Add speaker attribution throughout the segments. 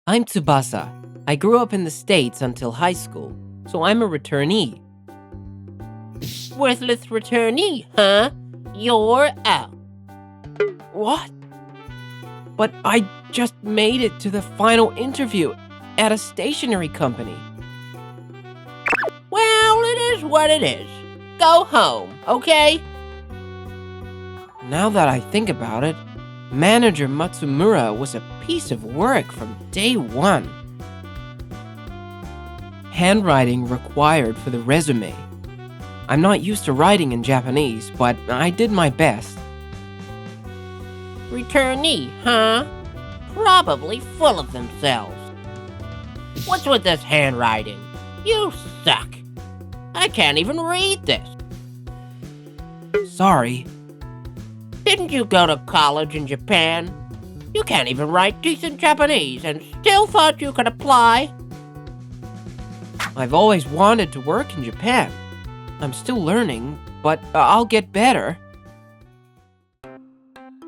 Speaker 1: I'm Tsubasa. I grew up in the States until high school, so I'm a returnee.
Speaker 2: Worthless returnee, huh? You're out.
Speaker 1: What? But I just made it to the final interview at a stationery company.
Speaker 2: Well, it is what it is. Go home, okay?
Speaker 1: Now that I think about it, Manager Matsumura was a piece of work from day one. Handwriting required for the resume. I'm not used to writing in Japanese, but I did my best.
Speaker 2: Returnee, huh? Probably full of themselves. What's with this handwriting? You suck. I can't even read this.
Speaker 1: Sorry.
Speaker 2: Didn't you go to college in Japan? You can't even write decent Japanese and still thought you could apply?
Speaker 1: I've always wanted to work in Japan. I'm still learning, but I'll get better.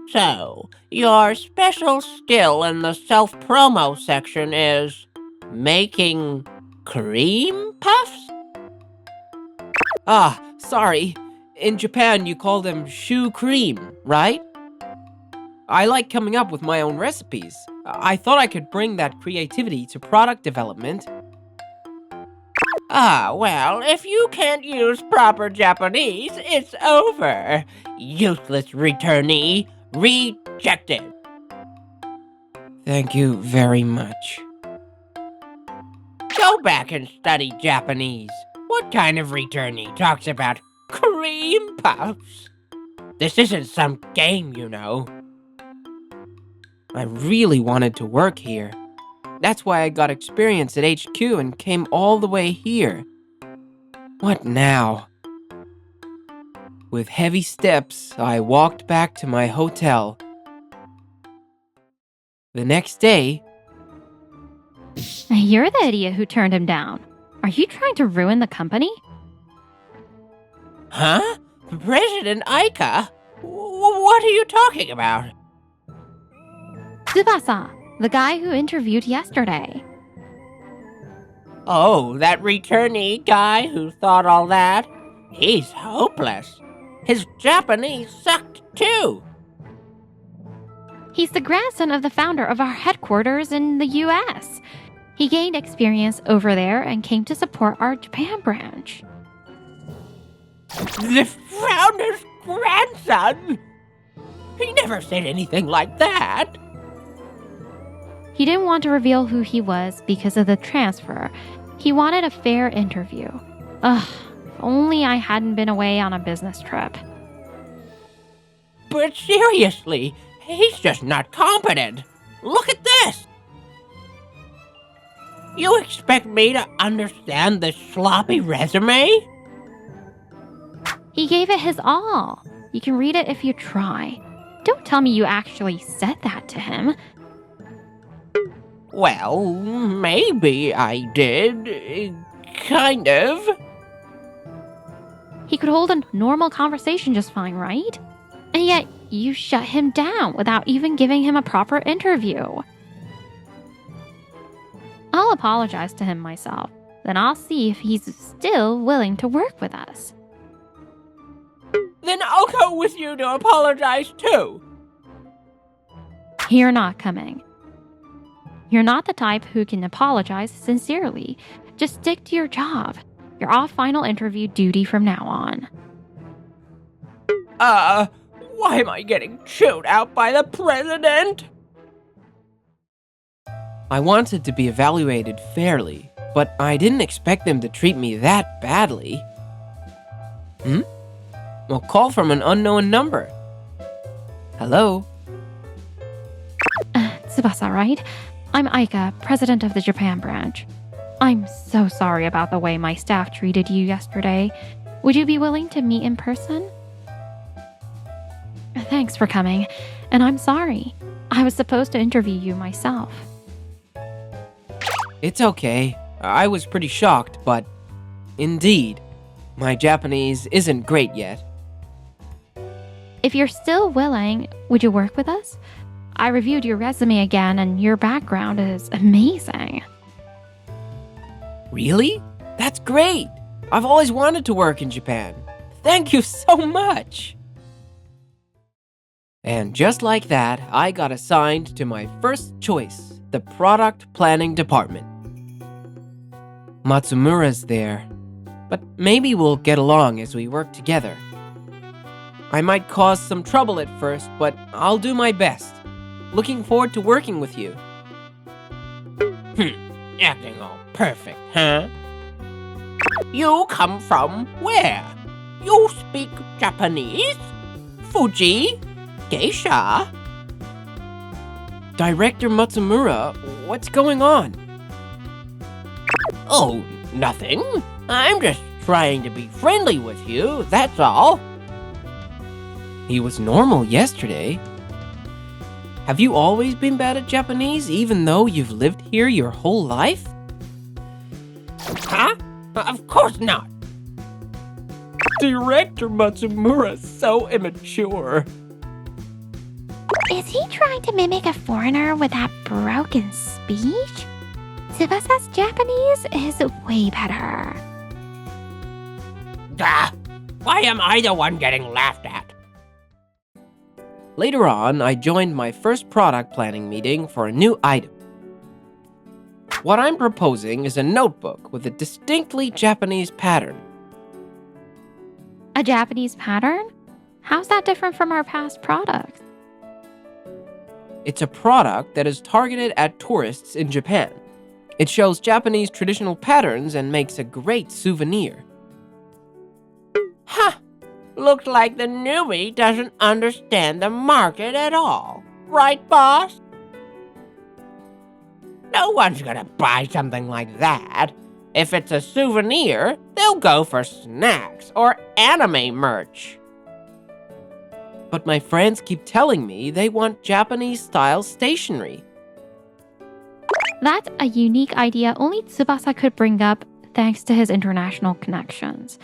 Speaker 2: So, your special skill in the self-promo section is making cream puffs?
Speaker 1: Ah, sorry. In Japan, you call them shoe cream, right? I like coming up with my own recipes. I thought I could bring that creativity to product development.
Speaker 2: Ah, well, if you can't use proper Japanese, it's over. Useless returnee, rejected.
Speaker 1: Thank you very much.
Speaker 2: Go back and study Japanese. What kind of returnee talks about cream puffs? This isn't some game, you know.
Speaker 1: I really wanted to work here. That's why I got experience at HQ and came all the way here. What now? With heavy steps, I walked back to my hotel. The next day...
Speaker 3: You're the idiot who turned him down. Are you trying to ruin the company?
Speaker 2: Huh? President Aika? What are you talking about?
Speaker 3: Tsubasa, the guy who interviewed yesterday.
Speaker 2: Oh, that returnee guy who thought all that? He's hopeless. His Japanese sucked too.
Speaker 3: He's the grandson of the founder of our headquarters in the US. He gained experience over there and came to support our Japan branch.
Speaker 2: The founder's grandson? He never said anything like that.
Speaker 3: He didn't want to reveal who he was because of the transfer. He wanted a fair interview. Ugh, if only I hadn't been away on a business trip.
Speaker 2: But seriously, he's just not competent. Look at this. You expect me to understand this sloppy resume?
Speaker 3: He gave it his all. You can read it if you try. Don't tell me you actually said that to him.
Speaker 2: Well, maybe I did. Kind of.
Speaker 3: He could hold a normal conversation just fine, right? And yet, you shut him down without even giving him a proper interview. I'll apologize to him myself. Then I'll see if he's still willing to work with us.
Speaker 2: Then I'll go with you to apologize too.
Speaker 3: You're not coming. You're not the type who can apologize sincerely. Just stick to your job. You're off final interview duty from now on.
Speaker 2: Why am I getting chewed out by the president?
Speaker 1: I wanted to be evaluated fairly, but I didn't expect them to treat me that badly. A call from an unknown number. Hello?
Speaker 3: Tsubasa, right? I'm Aika, president of the Japan branch. I'm so sorry about the way my staff treated you yesterday. Would you be willing to meet in person? Thanks for coming, and I'm sorry. I was supposed to interview you myself.
Speaker 1: It's okay. I was pretty shocked, but indeed, my Japanese isn't great yet.
Speaker 3: If you're still willing, would you work with us? I reviewed your resume again, and your background is amazing.
Speaker 1: Really? That's great! I've always wanted to work in Japan. Thank you so much! And just like that, I got assigned to my first choice, the product planning department. Matsumura's there, but maybe we'll get along as we work together. I might cause some trouble at first, but I'll do my best. Looking forward to working with you.
Speaker 2: Acting all perfect, huh? You come from where? You speak Japanese? Fuji? Geisha?
Speaker 1: Director Matsumura, what's going on?
Speaker 2: Oh, nothing. I'm just trying to be friendly with you, that's all.
Speaker 1: He was normal yesterday. Have you always been bad at Japanese, even though you've lived here your whole life?
Speaker 2: Huh? Of course not.
Speaker 1: Director Matsumura's so immature.
Speaker 3: Is he trying to mimic a foreigner with that broken speech? Tsubasa's Japanese is way better.
Speaker 2: Why am I the one getting laughed at?
Speaker 1: Later on, I joined my first product planning meeting for a new item. What I'm proposing is a notebook with a distinctly Japanese pattern.
Speaker 3: A Japanese pattern? How's that different from our past products?
Speaker 1: It's a product that is targeted at tourists in Japan. It shows Japanese traditional patterns and makes a great souvenir.
Speaker 2: Huh. Looks like the newbie doesn't understand the market at all. Right, boss? No one's gonna buy something like that. If it's a souvenir, they'll go for snacks or anime merch.
Speaker 1: But my friends keep telling me they want Japanese-style stationery.
Speaker 3: That's a unique idea only Tsubasa could bring up thanks to his international connections.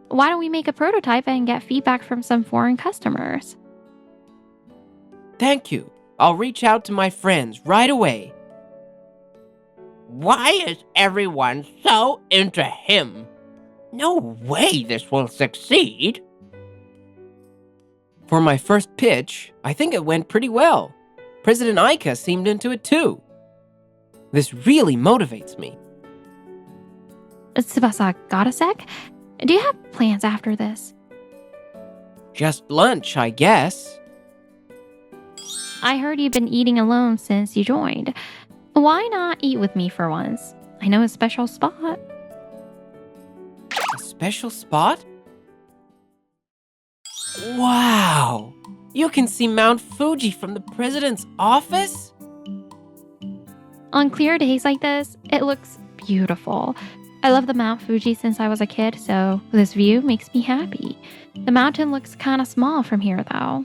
Speaker 3: Why don't we make a prototype and get feedback from some foreign customers?
Speaker 1: Thank you. I'll reach out to my friends right away.
Speaker 2: Why is everyone so into him? No way this will succeed.
Speaker 1: For my first pitch, I think it went pretty well. President Aika seemed into it too. This really motivates me.
Speaker 3: Tsubasa, got a sec? Do you have plans after this?
Speaker 1: Just lunch, I guess.
Speaker 3: I heard you've been eating alone since you joined. Why not eat with me for once? I know a special spot.
Speaker 1: A special spot? Wow! You can see Mount Fuji from the president's office?
Speaker 3: On clear days like this, it looks beautiful. I love the Mount Fuji since I was a kid, so this view makes me happy. The mountain looks kinda small from here, though.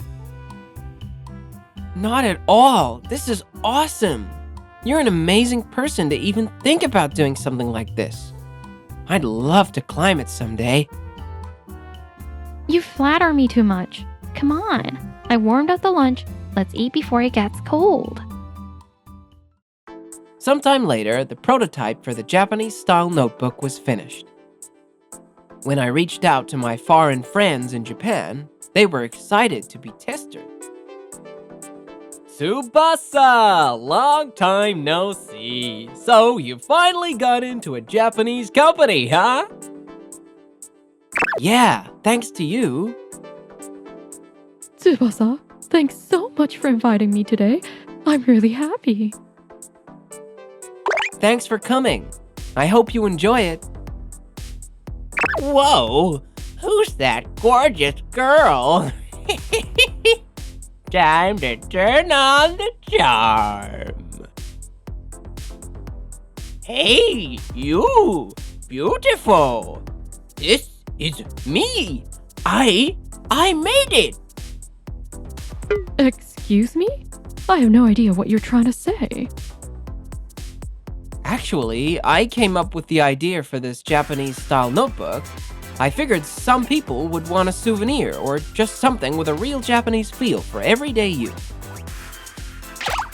Speaker 1: Not at all. This is awesome. You're an amazing person to even think about doing something like this. I'd love to climb it someday.
Speaker 3: You flatter me too much. Come on. I warmed up the lunch. Let's eat before it gets cold.
Speaker 1: Sometime later, the prototype for the Japanese-style notebook was finished. When I reached out to my foreign friends in Japan, they were excited to be testers. Tsubasa! Long time no see. So you finally got into a Japanese company, huh? Yeah, thanks to you.
Speaker 3: Tsubasa, thanks so much for inviting me today. I'm really happy.
Speaker 1: Thanks for coming. I hope you enjoy it.
Speaker 2: Whoa! Who's that gorgeous girl? Time to turn on the charm. Hey, you! Beautiful! This is me! I made it!
Speaker 3: Excuse me? I have no idea what you're trying to say.
Speaker 1: Actually, I came up with the idea for this Japanese-style notebook. I figured some people would want a souvenir or just something with a real Japanese feel for everyday use.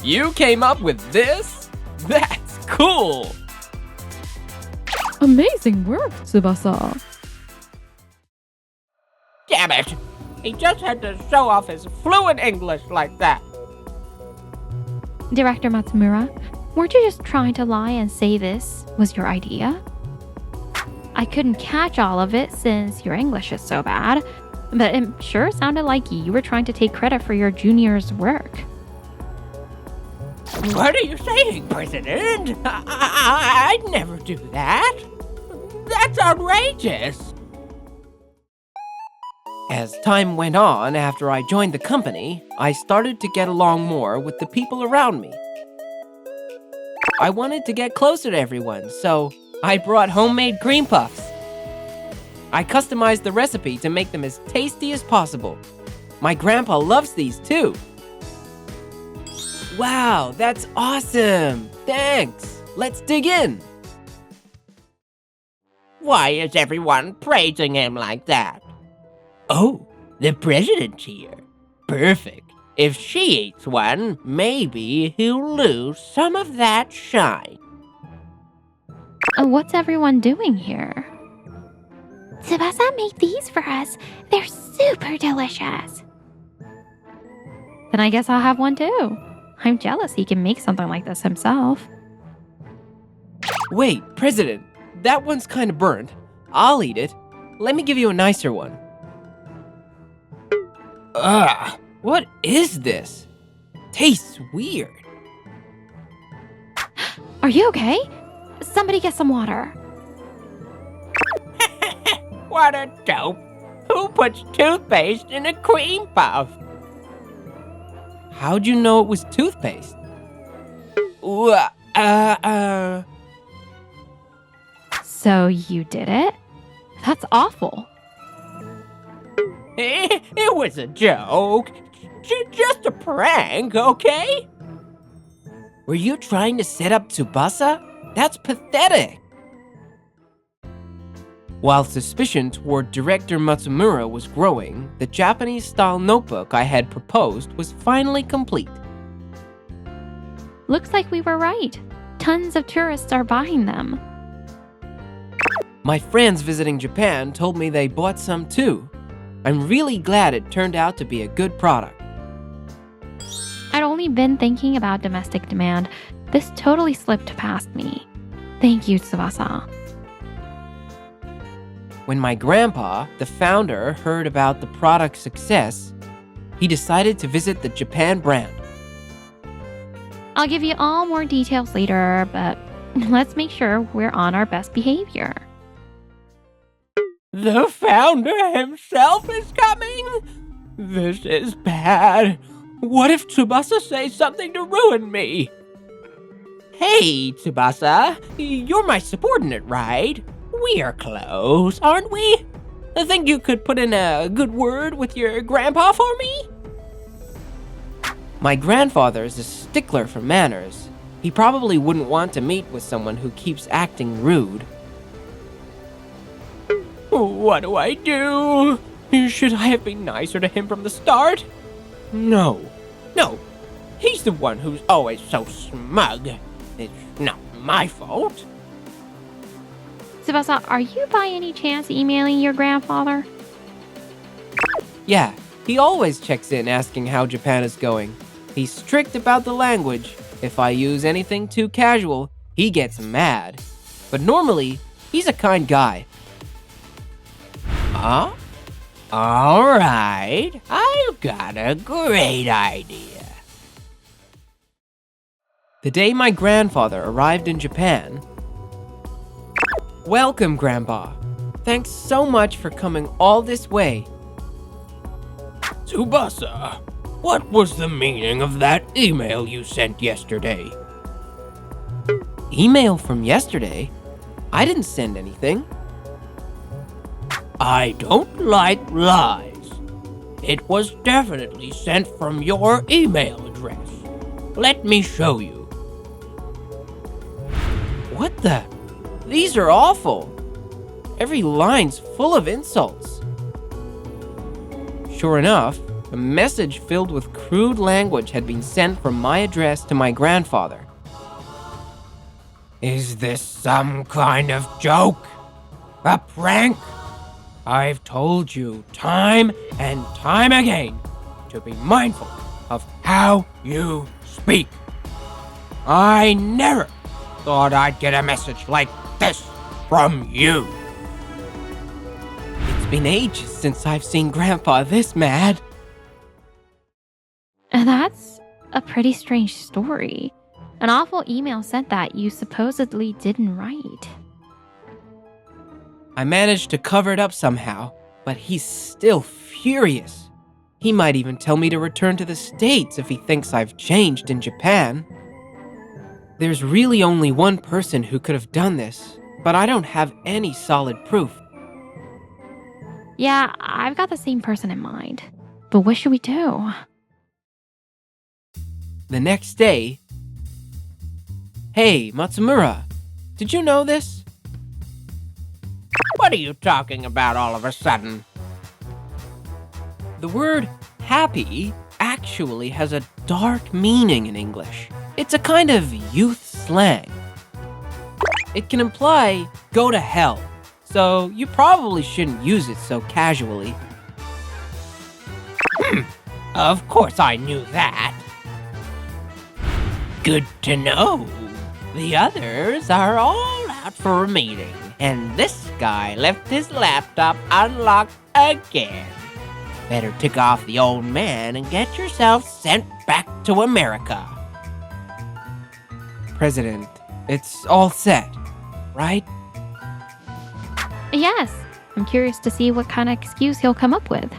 Speaker 1: You came up with this? That's cool!
Speaker 3: Amazing work, Tsubasa.
Speaker 2: Damn it! He just had to show off his fluent English like that.
Speaker 3: Director Matsumura, weren't you just trying to lie and say this was your idea? I couldn't catch all of it since your English is so bad, but it sure sounded like you were trying to take credit for your junior's work.
Speaker 2: What are you saying, President? I'd never do that. That's outrageous.
Speaker 1: As time went on after I joined the company, I started to get along more with the people around me. I wanted to get closer to everyone, so I brought homemade cream puffs. I customized the recipe to make them as tasty as possible. My grandpa loves these too. Wow, that's awesome! Thanks! Let's dig in!
Speaker 2: Why is everyone praising him like that? Oh, the president's here. Perfect. If she eats one, maybe he'll lose some of that shine.
Speaker 3: What's everyone doing here?
Speaker 4: Tsubasa made these for us. They're super delicious.
Speaker 3: Then I guess I'll have one too. I'm jealous he can make something like this himself.
Speaker 1: Wait, President, that one's kinda burnt. I'll eat it. Let me give you a nicer one. Ugh, what is this? Tastes weird.
Speaker 3: Are you okay? Somebody get some water.
Speaker 2: What a dope. Who puts toothpaste in a cream puff?
Speaker 1: How'd you know it was toothpaste?
Speaker 3: So you did it? That's awful.
Speaker 2: It was a joke. Just a prank, okay?
Speaker 1: Were you trying to set up Tsubasa? That's pathetic. While suspicion toward director Matsumura was growing, the Japanese-style notebook I had proposed was finally complete.
Speaker 3: Looks like we were right. Tons of tourists are buying them.
Speaker 1: My friends visiting Japan told me they bought some too. I'm really glad it turned out to be a good product.
Speaker 3: I'd only been thinking about domestic demand. This totally slipped past me. Thank you, Tsubasa.
Speaker 1: When my grandpa, the founder, heard about the product's success, he decided to visit the Japan brand.
Speaker 3: I'll give you all more details later, but let's make sure we're on our best behavior.
Speaker 2: The founder himself is coming? This is bad. What if Tsubasa says something to ruin me? Hey, Tsubasa, you're my subordinate, right? We are close, aren't we? I think you could put in a good word with your grandpa for me?
Speaker 1: My grandfather is a stickler for manners. He probably wouldn't want to meet with someone who keeps acting rude.
Speaker 2: What do I do? Should I have been nicer to him from the start? No. He's the one who's always so smug. It's not my fault.
Speaker 3: Tsubasa, are you by any chance emailing your grandfather?
Speaker 1: Yeah, he always checks in asking how Japan is going. He's strict about the language. If I use anything too casual, he gets mad. But normally, he's a kind guy.
Speaker 2: Huh? All right, I've got a great idea.
Speaker 1: The day my grandfather arrived in Japan... Welcome, Grandpa. Thanks so much for coming all this way.
Speaker 2: Tsubasa, what was the meaning of that email you sent yesterday?
Speaker 1: Email from yesterday? I didn't send anything.
Speaker 2: I don't like lies. It was definitely sent from your email address. Let me show you.
Speaker 1: What the? These are awful. Every line's full of insults. Sure enough, A message filled with crude language had been sent from my address to my grandfather.
Speaker 2: Is this some kind of joke? A prank? I've told you time and time again to be mindful of how you speak. I never thought I'd get a message like this from you.
Speaker 1: It's been ages since I've seen Grandpa this mad.
Speaker 3: And that's a pretty strange story. An awful email sent that you supposedly didn't write.
Speaker 1: I managed to cover it up somehow, but he's still furious. He might even tell me to return to the States if he thinks I've changed in Japan. There's really only one person who could have done this, but I don't have any solid proof.
Speaker 3: Yeah, I've got the same person in mind. But what should we do?
Speaker 1: The next day... Hey, Matsumura, did you know this?
Speaker 2: What are you talking about all of a sudden?
Speaker 1: The word happy actually has a dark meaning in English. It's a kind of youth slang. It can imply go to hell, so you probably shouldn't use it so casually.
Speaker 2: Of course I knew that. Good to know. The others are all out for a meeting, and this guy left his laptop unlocked again. Better tick off the old man and get yourself sent back to America.
Speaker 1: President, it's all set, right?
Speaker 3: Yes, I'm curious to see what kind of excuse he'll come up with.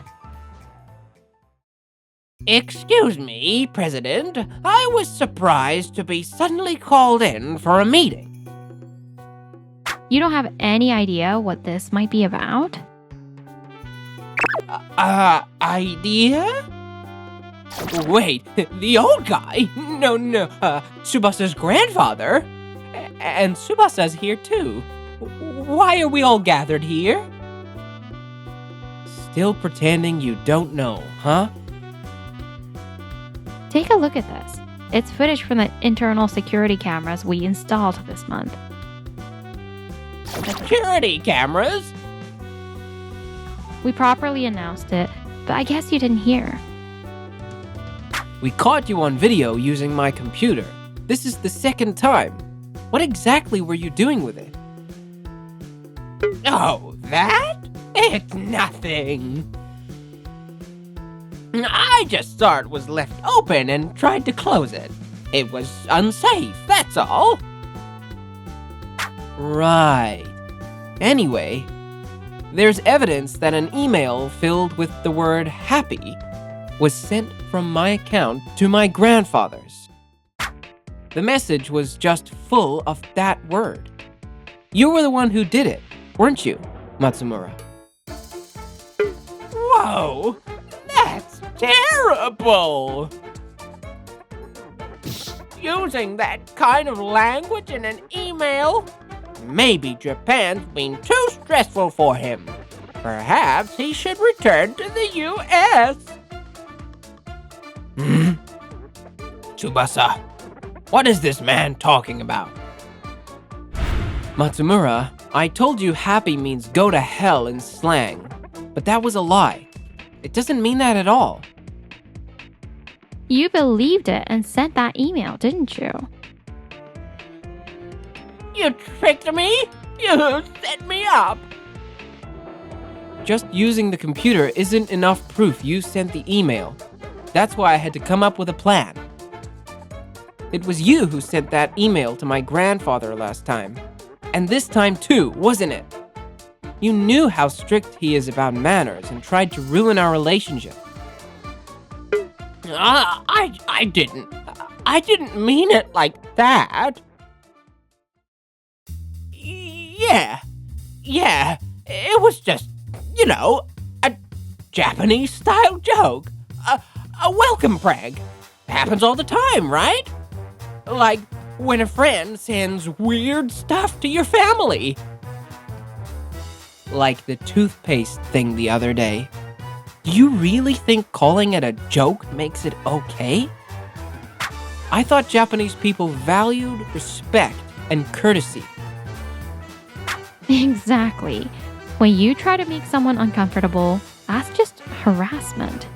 Speaker 2: Excuse me, President. I was surprised to be suddenly called in for a meeting.
Speaker 3: You don't have any idea what this might be about?
Speaker 2: Idea? Wait, the old guy? No, Tsubasa's grandfather? And Tsubasa's here too. Why are we all gathered here?
Speaker 1: Still pretending you don't know, huh?
Speaker 3: Take a look at this. It's footage from the internal security cameras we installed this month.
Speaker 2: Security cameras?
Speaker 3: We properly announced it, but I guess you didn't hear.
Speaker 1: We caught you on video using my computer. This is the second time. What exactly were you doing with it?
Speaker 2: Oh, that? It's nothing. I just saw it was left open and tried to close it. It was unsafe, that's all.
Speaker 1: Right. Anyway, there's evidence that an email filled with the word happy was sent from my account to my grandfather's. The message was just full of that word. You were the one who did it, weren't you, Matsumura?
Speaker 2: Whoa, that's terrible! Using that kind of language in an email? Maybe Japan's been too stressful for him. Perhaps he should return to the U.S. Tsubasa, what is this man talking about?
Speaker 1: Matsumura, I told you happy means go to hell in slang, but that was a lie. It doesn't mean that at all.
Speaker 3: You believed it and sent that email, didn't you?
Speaker 2: You tricked me? You set me up!
Speaker 1: Just using the computer isn't enough proof you sent the email. That's why I had to come up with a plan. It was you who sent that email to my grandfather last time. And this time too, wasn't it? You knew how strict he is about manners and tried to ruin our relationship.
Speaker 2: I didn't mean it like that. Yeah, it was just, a Japanese-style joke. A welcome prank. Happens all the time, right? Like when a friend sends weird stuff to your family.
Speaker 1: Like the toothpaste thing the other day. Do you really think calling it a joke makes it okay? I thought Japanese people valued respect and courtesy.
Speaker 3: Exactly. When you try to make someone uncomfortable, that's just harassment.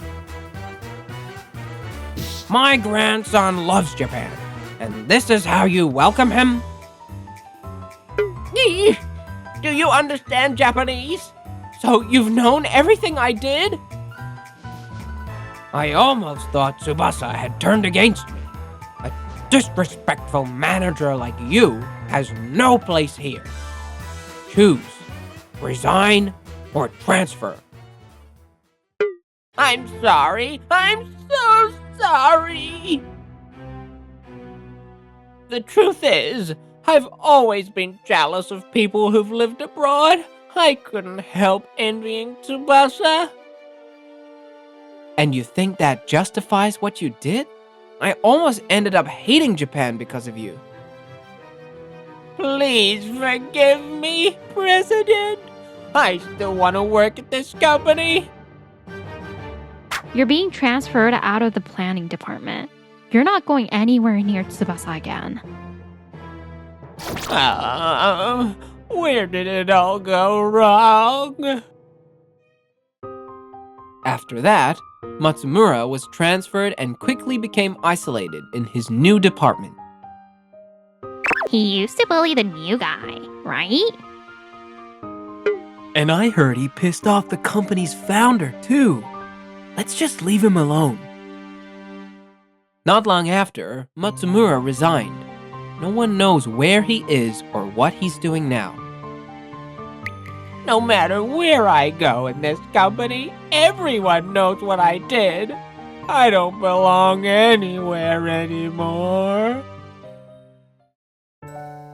Speaker 1: My grandson loves Japan, and this is how you welcome him? Do you understand Japanese? So you've known everything I did? I almost thought Tsubasa had turned against me. A disrespectful manager like you has no place here. Choose. Resign or transfer. I'm sorry. I'm so sorry. The truth is, I've always been jealous of people who've lived abroad. I couldn't help envying Tsubasa. And you think that justifies what you did? I almost ended up hating Japan because of you. Please forgive me, President. I still want to work at this company.
Speaker 3: You're being transferred out of the planning department. You're not going anywhere near Tsubasa again.
Speaker 2: Where did it all go wrong?
Speaker 1: After that, Matsumura was transferred and quickly became isolated in his new department.
Speaker 4: He used to bully the new guy, right?
Speaker 1: And I heard he pissed off the company's founder, too. Let's just leave him alone. Not long after, Matsumura resigned. No one knows where he is or what he's doing now.
Speaker 2: No matter where I go in this company, everyone knows what I did. I don't belong anywhere anymore.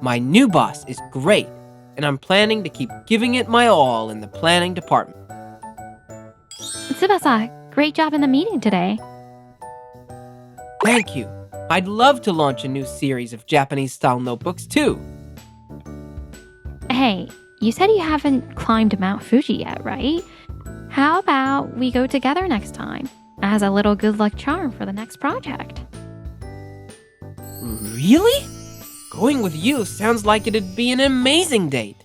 Speaker 1: My new boss is great, and I'm planning to keep giving it my all in the planning department.
Speaker 3: Tsubasa, great job in the meeting today.
Speaker 1: Thank you. I'd love to launch a new series of Japanese-style notebooks, too.
Speaker 3: Hey, you said you haven't climbed Mount Fuji yet, right? How about we go together next time as a little good luck charm for the next project?
Speaker 1: Really? Going with you sounds like it'd be an amazing date.